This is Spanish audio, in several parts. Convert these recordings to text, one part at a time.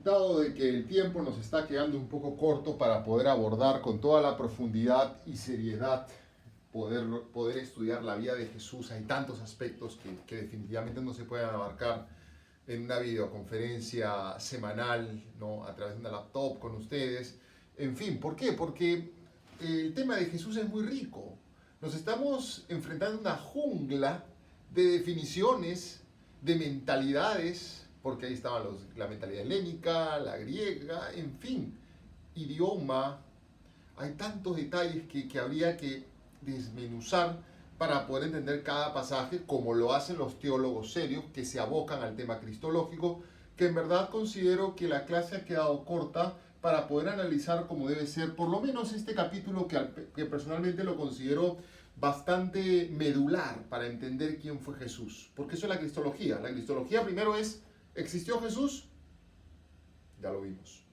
Dado de que el tiempo nos está quedando un poco corto para poder abordar con toda la profundidad y seriedad, poder estudiar la vida de Jesús, hay tantos aspectos que definitivamente no se pueden abarcar en una videoconferencia semanal, ¿no? A través de una laptop con ustedes. En fin, ¿por qué? Porque el tema de Jesús es muy rico. Nos estamos enfrentando a una jungla de definiciones, de mentalidades, porque ahí estaban la mentalidad helénica, la griega, en fin, idioma. Hay tantos detalles que habría que desmenuzar para poder entender cada pasaje, como lo hacen los teólogos serios que se abocan al tema cristológico, que en verdad considero que la clase ha quedado corta para poder analizar como debe ser, por lo menos este capítulo que personalmente lo considero bastante medular para entender quién fue Jesús. Porque eso es la cristología. La cristología primero es, ¿existió Jesús? Ya lo vimos.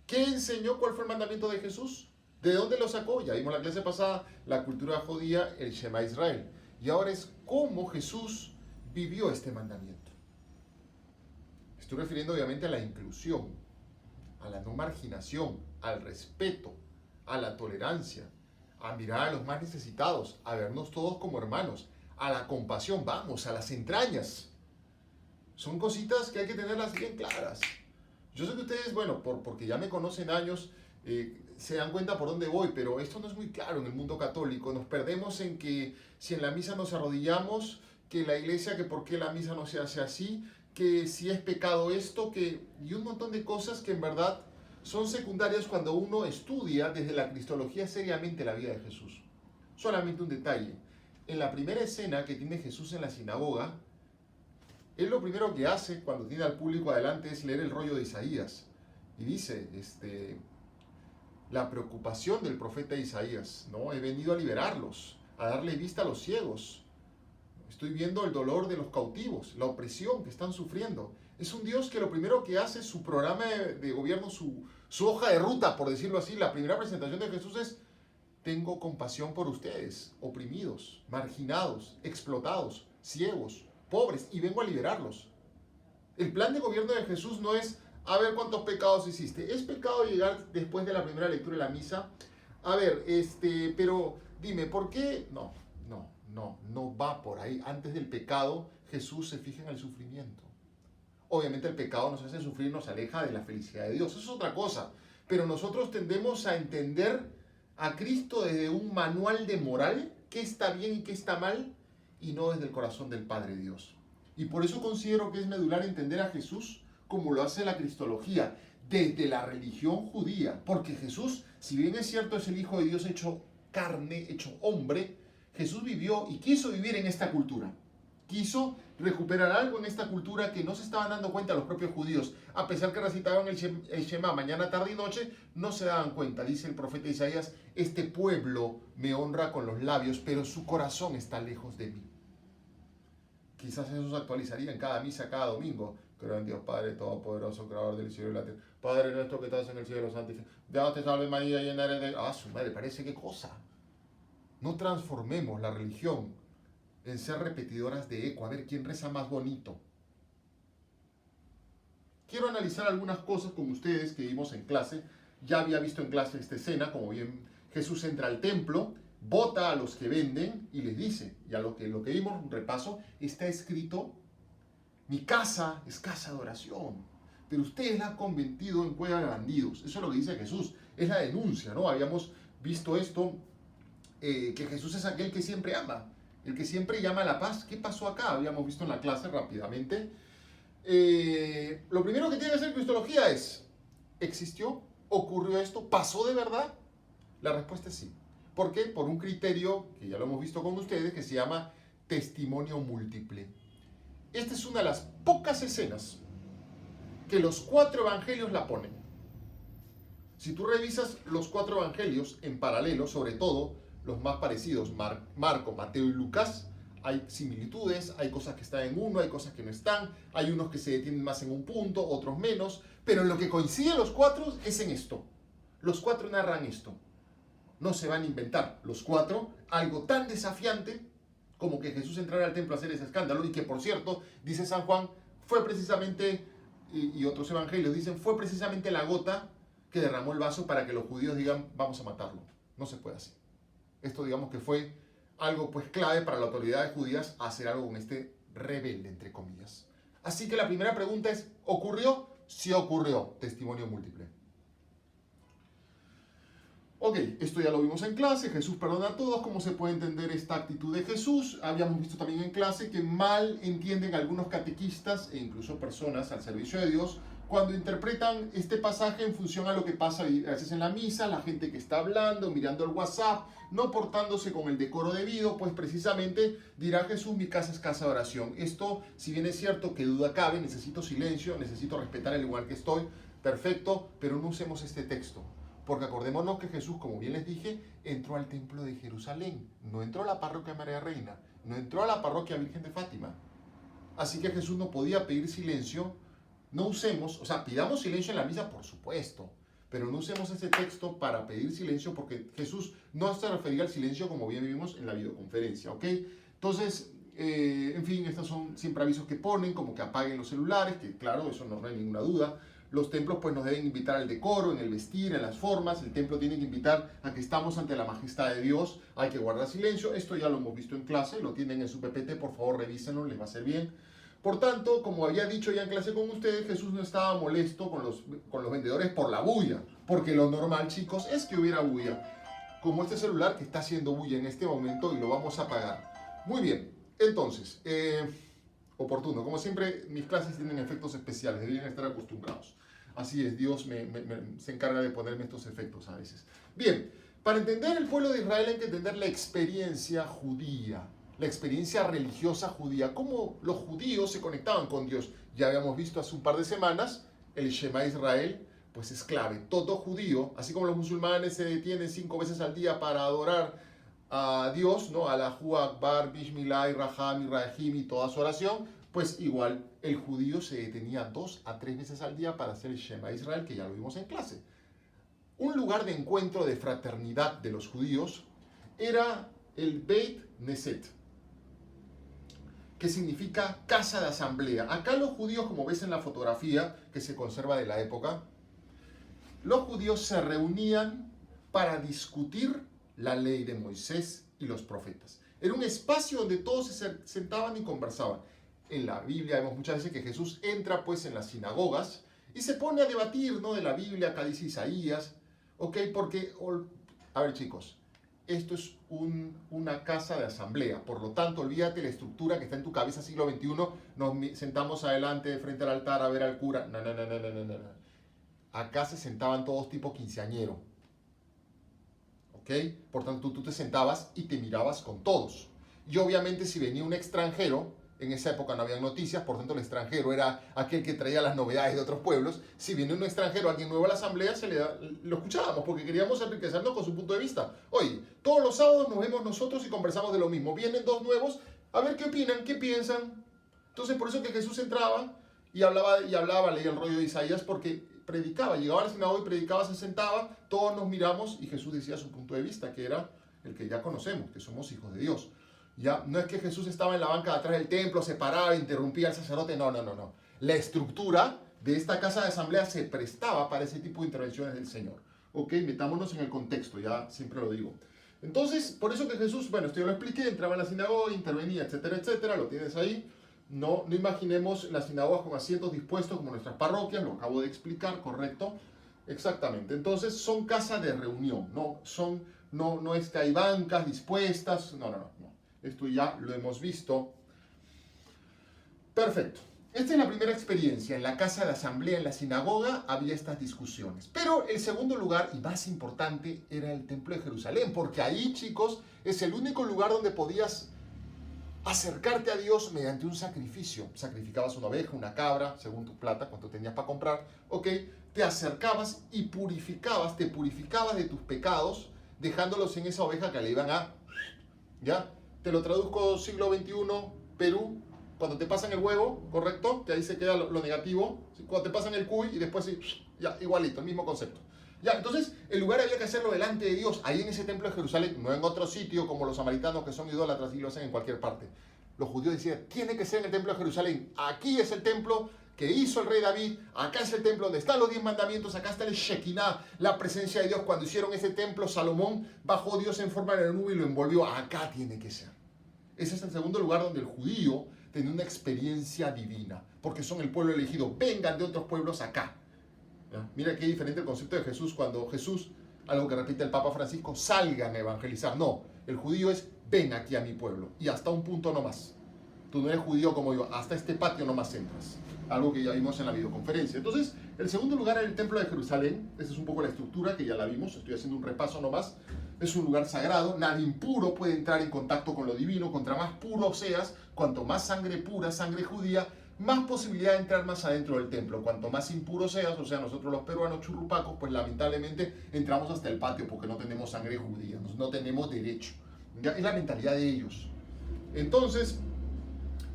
¿Qué enseñó? ¿Cuál fue el mandamiento de Jesús? ¿De dónde lo sacó? Ya vimos la clase pasada, la cultura judía, el Shema Israel. Y ahora es cómo Jesús vivió este mandamiento. Estoy refiriendo obviamente a la inclusión, a la no marginación, al respeto, a la tolerancia, a mirar a los más necesitados, a vernos todos como hermanos, a la compasión, vamos, a las entrañas. Son cositas que hay que tenerlas bien claras. Yo sé que ustedes, bueno, porque ya me conocen años, se dan cuenta por dónde voy, pero esto no es muy claro en el mundo católico. Nos perdemos en que si en la misa nos arrodillamos, que la iglesia, que por qué la misa no se hace así, que si es pecado esto, y un montón de cosas que en verdad son secundarias cuando uno estudia desde la cristología seriamente la vida de Jesús. Solamente un detalle. En la primera escena que tiene Jesús en la sinagoga, él lo primero que hace cuando tiene al público adelante es leer el rollo de Isaías. Y dice, la preocupación del profeta Isaías, ¿no? He venido a liberarlos, a darle vista a los ciegos. Estoy viendo el dolor de los cautivos, la opresión que están sufriendo. Es un Dios que lo primero que hace, su programa de gobierno, su hoja de ruta, por decirlo así, la primera presentación de Jesús es: tengo compasión por ustedes, oprimidos, marginados, explotados, ciegos, pobres, y vengo a liberarlos. El plan de gobierno de Jesús no es a ver cuántos pecados hiciste. Es pecado llegar después de la primera lectura de la misa. A ver, pero dime, ¿por qué? No va por ahí. Antes del pecado, Jesús se fija en el sufrimiento. Obviamente el pecado nos hace sufrir, nos aleja de la felicidad de Dios. Eso es otra cosa. Pero nosotros tendemos a entender a Cristo desde un manual de moral, qué está bien y qué está mal, y no desde el corazón del Padre Dios. Y por eso considero que es medular entender a Jesús como lo hace la cristología, desde la religión judía. Porque Jesús, si bien es cierto, es el Hijo de Dios hecho carne, hecho hombre, Jesús vivió y quiso vivir en esta cultura. Quiso recuperar algo en esta cultura que no se estaban dando cuenta los propios judíos. A pesar que recitaban el Shema mañana, tarde y noche, no se daban cuenta. Dice el profeta Isaías: este pueblo me honra con los labios, pero su corazón está lejos de mí. Quizás eso se actualizaría en cada misa, cada domingo. Creo en Dios Padre Todopoderoso, Creador del cielo y la tierra. Padre nuestro que estás en el cielo, santificado. Dios te salve María, llena eres de... Ah, su madre, parece qué cosa. No transformemos la religión en ser repetidoras de eco, a ver quién reza más bonito. Quiero analizar algunas cosas con ustedes que vimos en clase. Ya había visto en clase esta escena, como bien Jesús entra al templo, bota a los que venden y les dice, y a lo que vimos, un repaso, está escrito: mi casa es casa de oración, pero ustedes la han convertido en cueva de bandidos. Eso es lo que dice Jesús, es la denuncia, ¿no? Habíamos visto esto, que Jesús es aquel que siempre ama, el que siempre llama a la paz. ¿Qué pasó acá? Habíamos visto en la clase rápidamente. Lo primero que tiene que hacer cristología es: ¿existió? ¿Ocurrió esto? ¿Pasó de verdad? La respuesta es sí. ¿Por qué? Por un criterio que ya lo hemos visto con ustedes, que se llama testimonio múltiple. Esta es una de las pocas escenas que los 4 evangelios la ponen. Si tú revisas los 4 evangelios en paralelo, sobre todo los más parecidos, Marco, Mateo y Lucas, hay similitudes, hay cosas que están en uno, hay cosas que no están, hay unos que se detienen más en un punto, otros menos, pero en lo que coinciden los 4 es en esto. Los 4 narran esto. No se van a inventar los 4 algo tan desafiante como que Jesús entrara al templo a hacer ese escándalo, y que, por cierto, dice San Juan, fue precisamente y otros evangelios dicen, fue precisamente la gota que derramó el vaso para que los judíos digan, vamos a matarlo. No se puede así. Esto digamos que fue algo pues clave para las autoridades judías hacer algo con este rebelde, entre comillas. Así que la primera pregunta es, ¿ocurrió? Sí ocurrió. Testimonio múltiple. Ok, esto ya lo vimos en clase, Jesús perdona a todos. ¿Cómo se puede entender esta actitud de Jesús? Habíamos visto también en clase que mal entienden algunos catequistas e incluso personas al servicio de Dios cuando interpretan este pasaje en función a lo que pasa a veces en la misa, la gente que está hablando, mirando el WhatsApp, no portándose con el decoro debido, pues precisamente dirá Jesús, mi casa es casa de oración. Esto, si bien es cierto que duda cabe, necesito silencio, necesito respetar el lugar que estoy, perfecto, pero no usemos este texto. Porque acordémonos que Jesús, como bien les dije, entró al templo de Jerusalén, no entró a la parroquia María Reina, no entró a la parroquia Virgen de Fátima. Así que Jesús no podía pedir silencio. No usemos, o sea, pidamos silencio en la misa, por supuesto, pero no usemos ese texto para pedir silencio porque Jesús no se refería al silencio como bien vimos en la videoconferencia, ¿ok? Entonces, en fin, estos son siempre avisos que ponen, como que apaguen los celulares, que claro, eso no hay ninguna duda. Los templos pues nos deben invitar al decoro, en el vestir, en las formas. El templo tiene que invitar a que estamos ante la majestad de Dios. Hay que guardar silencio. Esto ya lo hemos visto en clase, lo tienen en su PPT, por favor revísenlo, les va a hacer bien. Por tanto, como había dicho ya en clase con ustedes, Jesús no estaba molesto con los vendedores por la bulla. Porque lo normal, chicos, es que hubiera bulla. Como este celular que está haciendo bulla en este momento y lo vamos a apagar. Muy bien, entonces, oportuno. Como siempre, mis clases tienen efectos especiales, deberían estar acostumbrados. Así es, Dios se encarga de ponerme estos efectos a veces. Bien, para entender el pueblo de Israel hay que entender la experiencia judía, la experiencia religiosa judía, cómo los judíos se conectaban con Dios. Ya habíamos visto hace un par de semanas, el Shema Israel, pues es clave. Todo judío, así como los musulmanes se detienen 5 veces al día para adorar a Dios, ¿no? Allahu Akbar, Bismillah, Raham, Rahim y toda su oración, pues igual el judío se detenía 2 a 3 veces al día para hacer el Shema Israel, que ya lo vimos en clase. Un lugar de encuentro, de fraternidad de los judíos, era el Beit Knesset, que significa casa de asamblea. Acá los judíos, como ves en la fotografía que se conserva de la época, los judíos se reunían para discutir la ley de Moisés y los profetas. Era un espacio donde todos se sentaban y conversaban. En la Biblia vemos muchas veces que Jesús entra pues en las sinagogas y se pone a debatir, ¿no? De la Biblia, acá dice Isaías, ¿ok? Porque, a ver chicos, esto es una casa de asamblea, por lo tanto, olvídate la estructura que está en tu cabeza siglo XXI, nos sentamos adelante frente al altar a ver al cura, no. Acá se sentaban todos tipo quinceañero, ¿ok? Por tanto, tú te sentabas y te mirabas con todos. Y obviamente si venía un extranjero, en esa época no había noticias, por tanto el extranjero era aquel que traía las novedades de otros pueblos. Si viene un extranjero, alguien nuevo a la asamblea, lo escuchábamos porque queríamos enriquecernos con su punto de vista. Oye, todos los sábados nos vemos nosotros y conversamos de lo mismo. Vienen 2 nuevos, a ver qué opinan, qué piensan. Entonces por eso que Jesús entraba y hablaba, leía el rollo de Isaías porque predicaba, llegaba a la sinagoga y predicaba, se sentaba, todos nos miramos y Jesús decía su punto de vista, que era el que ya conocemos, que somos hijos de Dios. Ya, no es que Jesús estaba en la banca de atrás del templo, se paraba, interrumpía al sacerdote, no. La estructura de esta casa de asamblea se prestaba para ese tipo de intervenciones del Señor. Ok, metámonos en el contexto, ya siempre lo digo. Entonces, por eso que Jesús, bueno, esto yo lo expliqué, entraba en la sinagoga, intervenía, etcétera, lo tienes ahí. No imaginemos las sinagogas con asientos dispuestos como nuestras parroquias, lo acabo de explicar, correcto. Exactamente, entonces son casas de reunión, no es que hay bancas dispuestas, no. Esto ya lo hemos visto. Perfecto. Esta es la primera experiencia. En la casa de asamblea, en la sinagoga, había estas discusiones. Pero el segundo lugar, y más importante, era el templo de Jerusalén. Porque ahí, chicos, es el único lugar donde podías acercarte a Dios mediante un sacrificio. Sacrificabas una oveja, una cabra, según tu plata, cuánto tenías para comprar. Ok, te acercabas y te purificabas de tus pecados, dejándolos en esa oveja que le iban a... ¿Ya? Te lo traduzco siglo XXI, Perú, cuando te pasan el huevo, ¿correcto? Que ahí se queda lo negativo. Cuando te pasan el cuy y después sí, ya, igualito, el mismo concepto. Ya, entonces el lugar había que hacerlo delante de Dios, ahí en ese templo de Jerusalén, no en otro sitio como los samaritanos que son idólatras y lo hacen en cualquier parte. Los judíos decían, tiene que ser en el templo de Jerusalén. Aquí es el templo que hizo el rey David, acá es el templo donde están los 10 mandamientos, acá está el Shekinah, la presencia de Dios. Cuando hicieron ese templo, Salomón bajó Dios en forma de nube y lo envolvió. Acá tiene que ser. Ese es el segundo lugar donde el judío tiene una experiencia divina, porque son el pueblo elegido. Vengan de otros pueblos acá. ¿Ya? Mira qué diferente el concepto de Jesús cuando Jesús, algo que repite el Papa Francisco, salgan a evangelizar. No, el judío es ven aquí a mi pueblo y hasta un punto no más. Tú no eres judío como yo, hasta este patio no más entras. Algo que ya vimos en la videoconferencia. Entonces, el segundo lugar era el templo de Jerusalén. Esa es un poco la estructura que ya la vimos. Estoy haciendo un repaso nomás. Es un lugar sagrado. Nadie impuro puede entrar en contacto con lo divino. Contra más puro seas, cuanto más sangre pura, sangre judía, más posibilidad de entrar más adentro del templo. Cuanto más impuro seas, o sea, nosotros los peruanos churrupacos, pues lamentablemente entramos hasta el patio porque no tenemos sangre judía, no tenemos derecho. ¿Ya? Es la mentalidad de ellos. Entonces,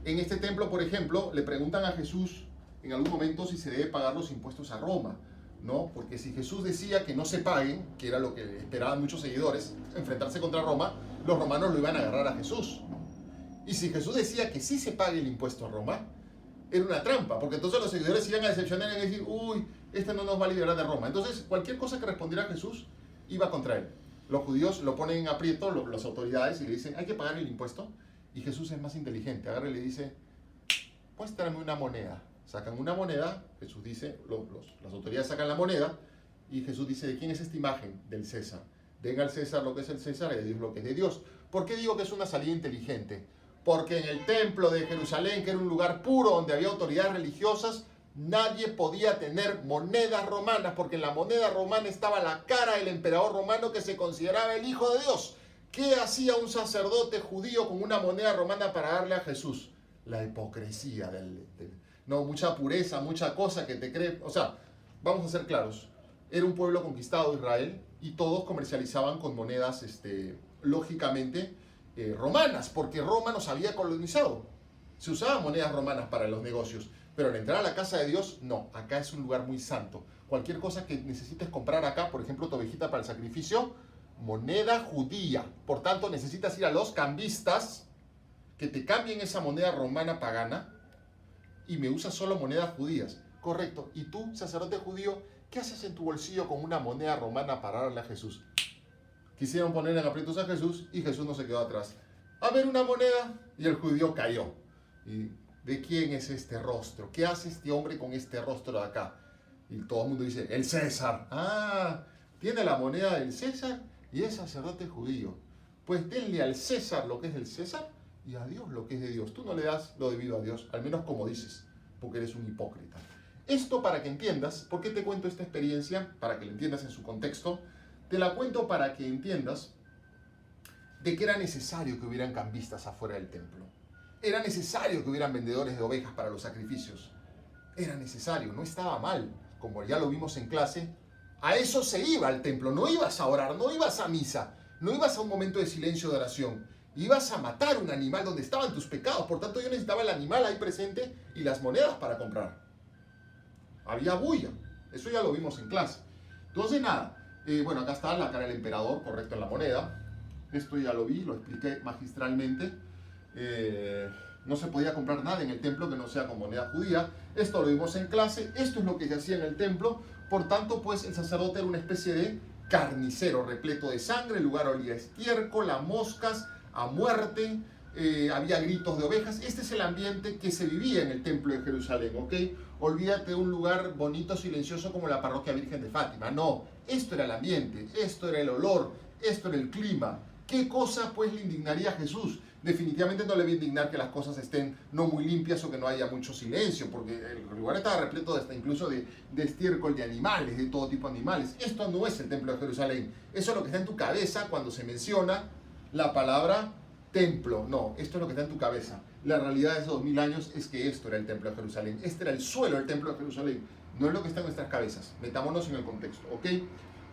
en este templo, por ejemplo, le preguntan a Jesús en algún momento si se debe pagar los impuestos a Roma, ¿no? Porque si Jesús decía que no se paguen, que era lo que esperaban muchos seguidores, enfrentarse contra Roma, los romanos lo iban a agarrar a Jesús. Y si Jesús decía que sí se pague el impuesto a Roma, era una trampa, porque entonces los seguidores iban a decepcionar y a decir, uy, este no nos va a liberar de Roma. Entonces, cualquier cosa que respondiera Jesús iba contra él. Los judíos lo ponen en aprieto, las autoridades, y le dicen, hay que pagar el impuesto. Y Jesús es más inteligente, agarra y le dice, pues tráeme una moneda. Sacan una moneda, Jesús dice, las autoridades sacan la moneda, y Jesús dice, ¿de quién es esta imagen? Del César. Den al César lo que es el César y a Dios lo que es de Dios. ¿Por qué digo que es una salida inteligente? Porque en el templo de Jerusalén, que era un lugar puro donde había autoridades religiosas, nadie podía tener monedas romanas, porque en la moneda romana estaba la cara del emperador romano que se consideraba el Hijo de Dios. ¿Qué hacía un sacerdote judío con una moneda romana para darle a Jesús? La hipocresía no, mucha pureza, mucha cosa que te cree. O sea, vamos a ser claros. Era un pueblo conquistado, Israel, y todos comercializaban con monedas, lógicamente, romanas, porque Roma nos había colonizado. Se usaban monedas romanas para los negocios, pero al entrar a la casa de Dios, no. Acá es un lugar muy santo. Cualquier cosa que necesites comprar acá, por ejemplo, tu ovejita para el sacrificio, moneda judía. Por tanto, necesitas ir a los cambistas que te cambien esa moneda romana pagana y me usas solo monedas judías. Correcto. ¿Y tú, sacerdote judío, qué haces en tu bolsillo con una moneda romana para darle a Jesús? Quisieron poner en aprietos a Jesús y Jesús no se quedó atrás. A ver una moneda, y el judío cayó. ¿Y de quién es este rostro? ¿Qué hace este hombre con este rostro de acá? Y todo el mundo dice, el César. Ah, tiene la moneda del César y es sacerdote judío. Pues denle al César lo que es del César y a Dios lo que es de Dios. Tú no le das lo debido a Dios, al menos como dices, porque eres un hipócrita. Esto para que entiendas, ¿por qué te cuento esta experiencia? Para que la entiendas en su contexto. Te la cuento para que entiendas de que era necesario que hubieran cambistas afuera del templo. Era necesario que hubieran vendedores de ovejas para los sacrificios. Era necesario, no estaba mal. Como ya lo vimos en clase, a eso se iba al templo. No ibas a orar, no ibas a misa, no ibas a un momento de silencio de oración. Ibas a matar un animal donde estaban tus pecados. Por tanto, yo necesitaba el animal ahí presente y las monedas para comprar. Había bulla. Eso ya lo vimos en clase. Entonces, nada. Bueno, acá está la cara del emperador, correcto, en la moneda. Esto ya lo vi, lo expliqué magistralmente. No se podía comprar nada en el templo que no sea con moneda judía. Esto lo vimos en clase. Esto es lo que se hacía en el templo. Por tanto, pues el sacerdote era una especie de carnicero repleto de sangre. El lugar olía a estiércol, a moscas, a muerte. Había gritos de ovejas. Este es el ambiente que se vivía en el templo de Jerusalén, ¿ok? Olvídate de un lugar bonito, silencioso como la parroquia Virgen de Fátima. No, esto era el ambiente, esto era el olor, esto era el clima. ¿Qué cosa pues le indignaría a Jesús? Definitivamente no le va a indignar que las cosas estén no muy limpias o que no haya mucho silencio, porque el lugar estaba repleto incluso de estiércol de animales, de todo tipo de animales. Esto no es el templo de Jerusalén. Eso es lo que está en tu cabeza cuando se menciona la palabra templo. No, esto es lo que está en tu cabeza. La realidad de esos 2000 años es que esto era el templo de Jerusalén. Este era el suelo del templo de Jerusalén. No es lo que está en nuestras cabezas. Metámonos en el contexto, ¿ok?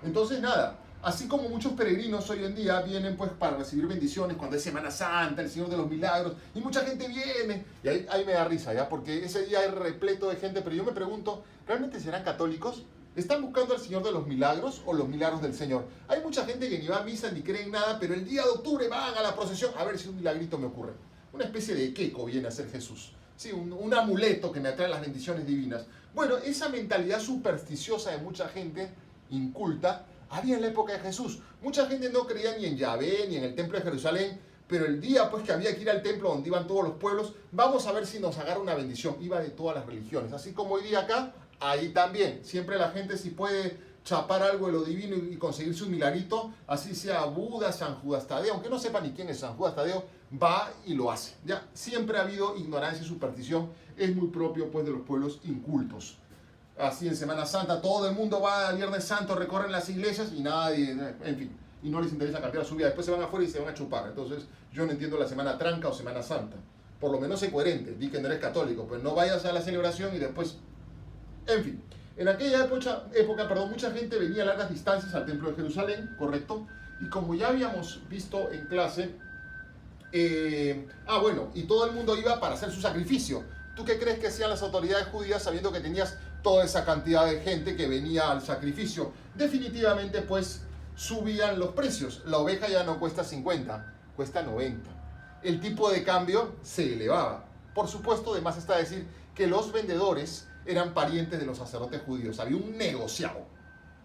Entonces, nada. Así como muchos peregrinos hoy en día vienen pues para recibir bendiciones cuando es Semana Santa, el Señor de los Milagros, y mucha gente viene, y ahí me da risa, ¿ya? Porque ese día es repleto de gente, pero yo me pregunto, ¿realmente serán católicos? ¿Están buscando al Señor de los Milagros o los milagros del Señor? Hay mucha gente que ni va a misa ni cree en nada, pero el día de octubre van a la procesión a ver si un milagrito me ocurre. Una especie de queco viene a ser Jesús. sí, un amuleto que me atrae las bendiciones divinas. Bueno, esa mentalidad supersticiosa de mucha gente inculta había en la época de Jesús. Mucha gente no creía ni en Yahvé, ni en el templo de Jerusalén, pero el día pues que había que ir al templo donde iban todos los pueblos, vamos a ver si nos agarra una bendición. Iba de todas las religiones, así como hoy día acá, ahí también. Siempre la gente si puede chapar algo de lo divino y conseguirse un milagrito, así sea Buda, San Judas Tadeo, aunque no sepa ni quién es San Judas Tadeo, va y lo hace. Ya siempre ha habido ignorancia y superstición, es muy propio pues de los pueblos incultos. Así en Semana Santa todo el mundo va al Viernes Santo, recorren las iglesias y nadie, en fin, y no les interesa cambiar su vida. Después se van afuera y se van a chupar. Entonces yo no entiendo la Semana Tranca o Semana Santa. Por lo menos sé coherente, di que no eres católico, pues no vayas a la celebración y después, en fin. En aquella época, mucha gente venía a largas distancias al Templo de Jerusalén, ¿correcto? Y como ya habíamos visto en clase, y todo el mundo iba para hacer su sacrificio. ¿Tú qué crees que hacían las autoridades judías sabiendo que tenías toda esa cantidad de gente que venía al sacrificio? Definitivamente, pues, subían los precios. La oveja ya no cuesta 50, cuesta 90. El tipo de cambio se elevaba. Por supuesto, además está decir que los vendedores eran parientes de los sacerdotes judíos. Había un negociado.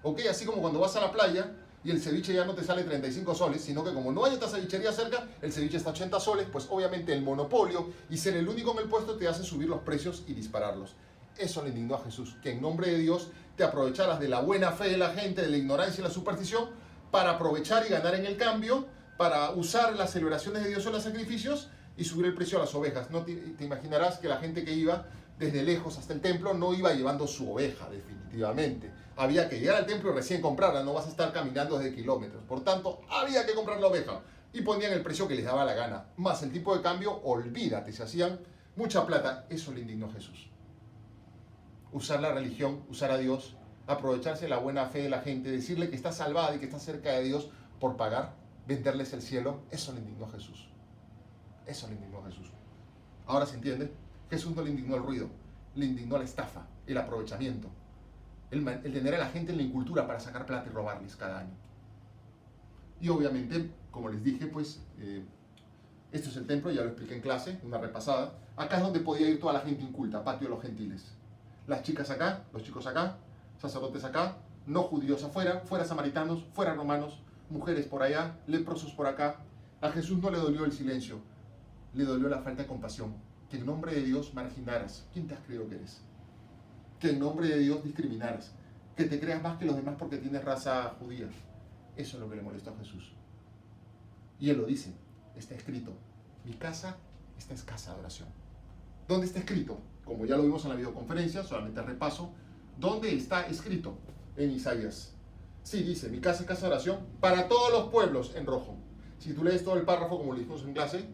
¿Ok? Así como cuando vas a la playa y el ceviche ya no te sale 35 soles, sino que como no hay otra cevichería cerca, el ceviche está a 80 soles, pues obviamente el monopolio y ser el único en el puesto te hace subir los precios y dispararlos. Eso le indignó a Jesús, que en nombre de Dios te aprovecharas de la buena fe de la gente, de la ignorancia y la superstición, para aprovechar y ganar en el cambio, para usar las celebraciones de Dios o los sacrificios y subir el precio a las ovejas. No te imaginarás que la gente que iba desde lejos hasta el templo no iba llevando su oveja, definitivamente. Había que llegar al templo y recién comprarla, no vas a estar caminando desde kilómetros. Por tanto, había que comprar la oveja y ponían el precio que les daba la gana. Más el tipo de cambio, olvídate, se hacían mucha plata. Eso le indignó a Jesús. Usar la religión, usar a Dios, aprovecharse de la buena fe de la gente, decirle que está salvada y que está cerca de Dios por pagar, venderles el cielo, eso le indignó a Jesús. Eso le indignó a Jesús. Ahora se entiende. Jesús no le indignó el ruido, le indignó la estafa, el aprovechamiento, el tener a la gente en la incultura para sacar plata y robarles cada año. Y obviamente, como les dije, pues, esto es el templo, ya lo expliqué en clase, una repasada. Acá es donde podía ir toda la gente inculta, patio de los gentiles. Las chicas acá, los chicos acá, sacerdotes acá, no judíos afuera, fuera samaritanos, fuera romanos, mujeres por allá, leprosos por acá. A Jesús no le dolió el silencio, le dolió la falta de compasión. Que en nombre de Dios marginaras. ¿Quién te has creído que eres? Que en nombre de Dios discriminaras. Que te creas más que los demás porque tienes raza judía. Eso es lo que le molestó a Jesús. Y él lo dice, está escrito, mi casa está escasa de oración. ¿Dónde está escrito? Como ya lo vimos en la videoconferencia, solamente repaso. ¿Dónde está escrito? En Isaías. Sí, dice, mi casa es casa de oración para todos los pueblos, en rojo. Si tú lees todo el párrafo, como lo dijimos en clase,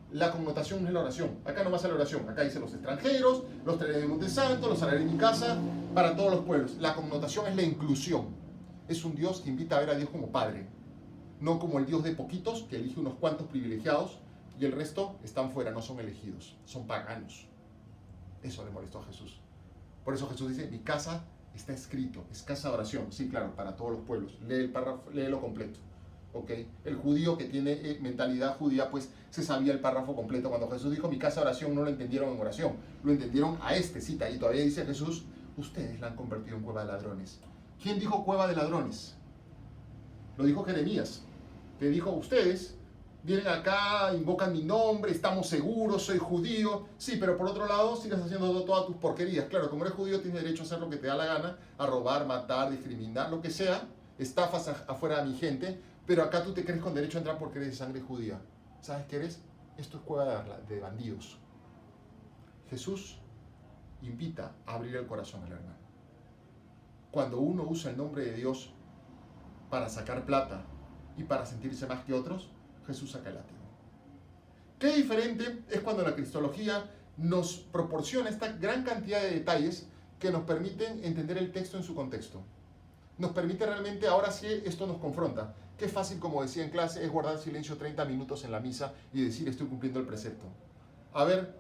la connotación no es la oración. Acá no va a ser la oración. Acá dice los extranjeros, los traeré de Monte Santo, los haré en mi casa, para todos los pueblos. La connotación es la inclusión. Es un Dios que invita a ver a Dios como Padre. No como el Dios de poquitos, que elige unos cuantos privilegiados y el resto están fuera, no son elegidos, son paganos. Eso le molestó a Jesús. Por eso Jesús dice, mi casa está escrito, es casa de oración. Sí, claro, para todos los pueblos. Lee el párrafo, léelo completo. ¿Okay? El judío que tiene mentalidad judía, pues se sabía el párrafo completo. Cuando Jesús dijo mi casa de oración, no lo entendieron en oración, lo entendieron a cita. Y todavía dice Jesús, ustedes la han convertido en cueva de ladrones. ¿Quién dijo cueva de ladrones? Lo dijo Jeremías. Te dijo, ustedes vienen acá, invocan mi nombre, estamos seguros, soy judío. Sí, pero por otro lado sigues haciendo todas tus porquerías. Claro, como eres judío tienes derecho a hacer lo que te da la gana, a robar, matar, discriminar, lo que sea. Estafas afuera de mi gente, pero acá tú te crees con derecho a entrar porque eres de sangre judía. ¿Sabes qué eres? Esto es cueva de bandidos. Jesús invita a abrir el corazón al hermano. Cuando uno usa el nombre de Dios para sacar plata y para sentirse más que otros, Jesús saca el látigo. Qué diferente es cuando la cristología nos proporciona esta gran cantidad de detalles que nos permiten entender el texto en su contexto. Nos permite realmente, ahora sí, esto nos confronta. Qué fácil, como decía en clase, es guardar silencio 30 minutos en la misa y decir estoy cumpliendo el precepto. A ver,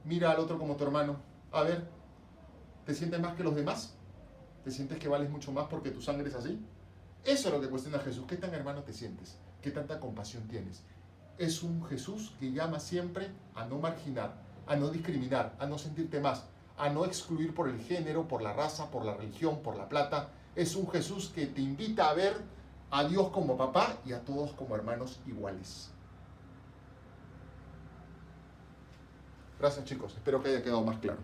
mira al otro como tu hermano. A ver, ¿te sientes más que los demás? ¿Te sientes que vales mucho más porque tu sangre es así? Eso es lo que cuestiona Jesús. ¿Qué tan hermano te sientes? ¿Qué tanta compasión tienes? Es un Jesús que llama siempre a no marginar, a no discriminar, a no sentirte más, a no excluir por el género, por la raza, por la religión, por la plata. Es un Jesús que te invita a ver a Dios como papá y a todos como hermanos iguales. Gracias, chicos, espero que haya quedado más claro.